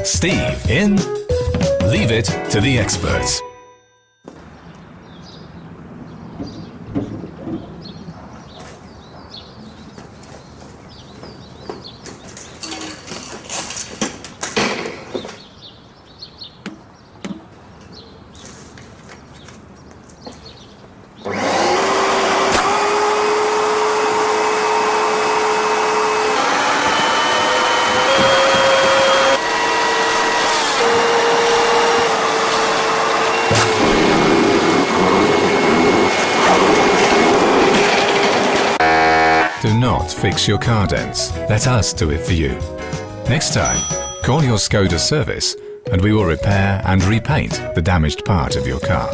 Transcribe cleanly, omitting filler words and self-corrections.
Steve in. Leave it to the experts. Do not fix your car dents. Let us do it for you. Next time, call your Skoda service and we will repair and repaint the damaged part of your car.